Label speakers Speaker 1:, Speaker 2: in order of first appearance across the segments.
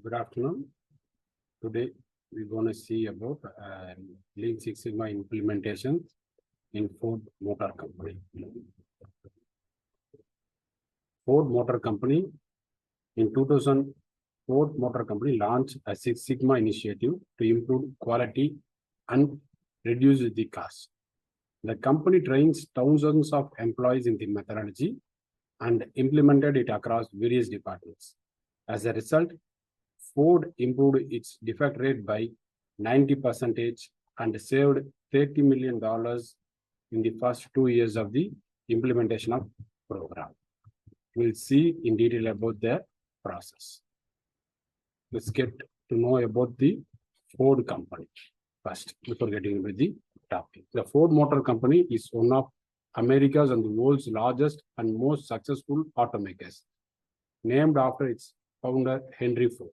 Speaker 1: Good afternoon. Today we're going to see about Lean Six Sigma implementation in Ford Motor Company. Ford Motor Company in 2000, Ford Motor Company launched a Six Sigma initiative to improve quality and reduce the cost. The company trains thousands of employees in the methodology and implemented it across various departments. As a result, Ford improved its defect rate by 90% and saved $30 million in the first 2 years of the implementation of program. We'll see in detail about the process. Let's get to know about the Ford company first before getting into the topic. The Ford Motor Company is one of America's and the world's largest and most successful automakers, named after its founder Henry Ford.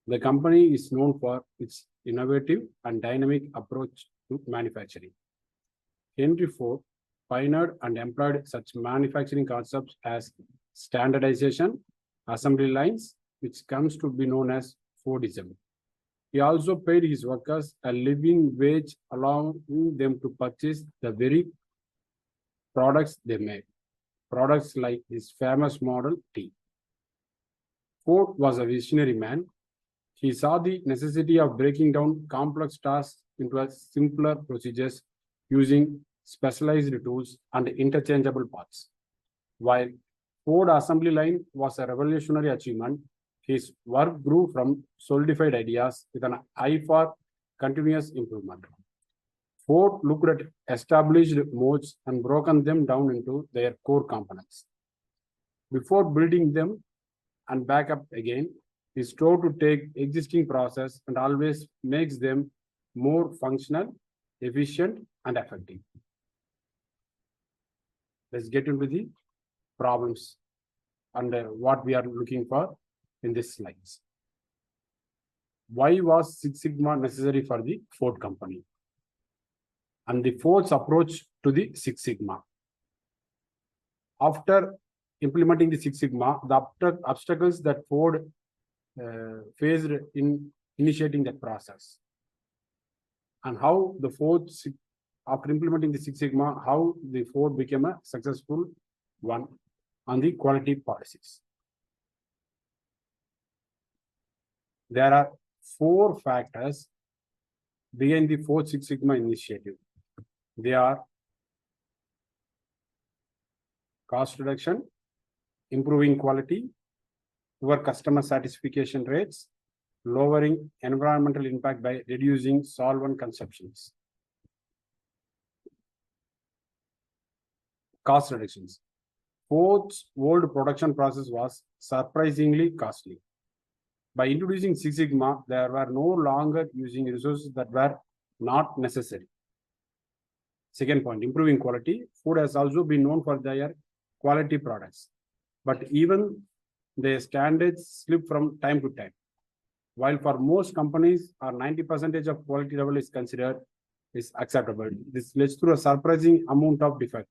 Speaker 1: The company is known for its innovative and dynamic approach to manufacturing. Henry Ford pioneered and employed such manufacturing concepts as standardization, assembly lines, which comes to be known as Fordism. He also paid his workers a living wage, allowing them to purchase the very products they made. Products like his famous Model T. Ford was a visionary man. He saw the necessity of breaking down complex tasks into simpler procedures using specialized tools and interchangeable parts. While Ford assembly line was a revolutionary achievement, his work grew from solidified ideas with an eye for continuous improvement. Ford looked at established modes and broken them down into their core components. Before building them and back up again, he strove to take existing process and always makes them more functional, efficient, and effective. Let's get into the problems and what we are looking for in this slides. Why was Six Sigma necessary for the Ford company? And the Ford's approach to the Six Sigma. After implementing the Six Sigma, the obstacles that Ford faced in initiating that process, and how the Ford, after implementing the Six Sigma, how the Ford became a successful one on the quality policies. There are 4 factors behind the Ford Six Sigma initiative. They are cost reduction, improving quality, poor customer satisfaction rates, lowering environmental impact by reducing solvent consumptions. Cost reductions. Ford's old production process was surprisingly costly. By introducing Six Sigma, they were no longer using resources that were not necessary. Second point, improving quality. Ford has also been known for their quality products, but even their standards slip from time to time. While for most companies, 90% of quality level is considered is acceptable. This leads to a surprising amount of defect,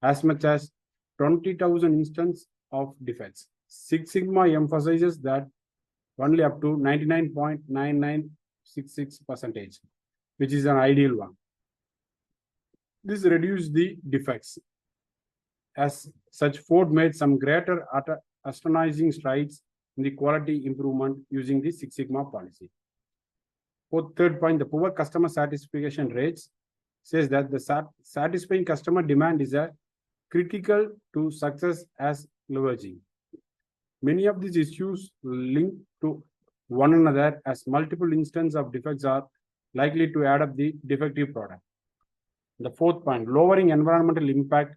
Speaker 1: as much as 20,000 instances of defects. Six Sigma emphasizes that only up to 99.9966%, which is an ideal one. This reduces the defects. As such, Ford made some greater astonishing strides in the quality improvement using the Six Sigma policy. Third point, the poor customer satisfaction rates says that the satisfying customer demand is critical to success as leveraging. Many of these issues link to one another, as multiple instances of defects are likely to add up the defective product. The fourth point, lowering environmental impact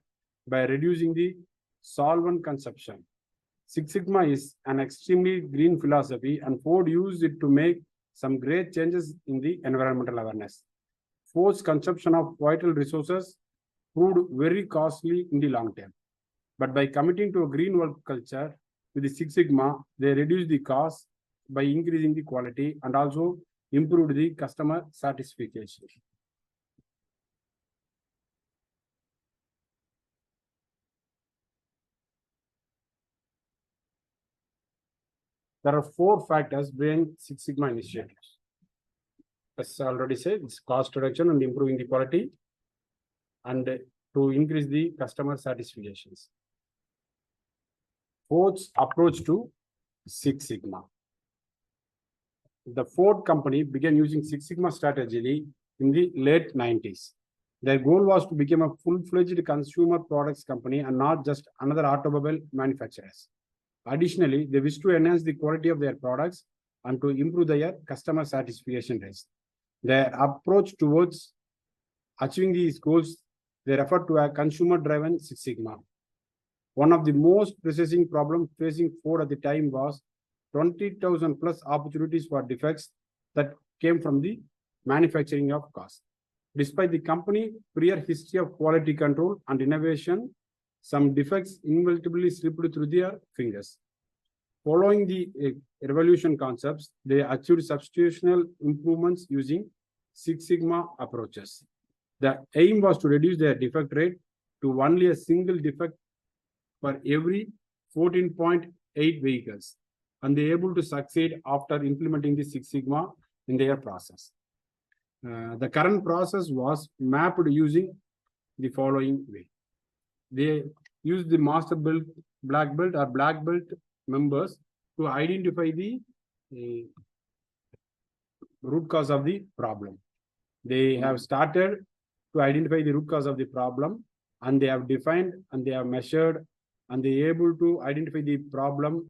Speaker 1: by reducing the solvent consumption. Six Sigma is an extremely green philosophy, and Ford used it to make some great changes in the environmental awareness. Ford's consumption of vital resources proved very costly in the long term. But by committing to a green work culture with the Six Sigma, they reduced the cost by increasing the quality and also improved the customer satisfaction. There are 4 factors behind Six Sigma initiatives. As I already said, it's cost reduction and improving the quality and to increase the customer satisfactions. Fourth approach to Six Sigma. The Ford company began using Six Sigma strategy in the late 90s. Their goal was to become a full-fledged consumer products company and not just another automobile manufacturers. Additionally, they wish to enhance the quality of their products and to improve their customer satisfaction rates. Their approach towards achieving these goals, they refer to a consumer-driven Six Sigma. One of the most pressing problems facing Ford at the time was 20,000 plus opportunities for defects that came from the manufacturing of cars. Despite the company's prior history of quality control and innovation, some defects inevitably slipped through their fingers. Following the revolution concepts, they achieved substantial improvements using Six Sigma approaches. The aim was to reduce their defect rate to only a single defect for every 14.8 vehicles, and they were able to succeed after implementing the Six Sigma in their process. The current process was mapped using the following way. They use the master belt, black belt or black belt members to identify the root cause of the problem. They have started to identify the root cause of the problem, and they have defined and they have measured and they are able to identify the problem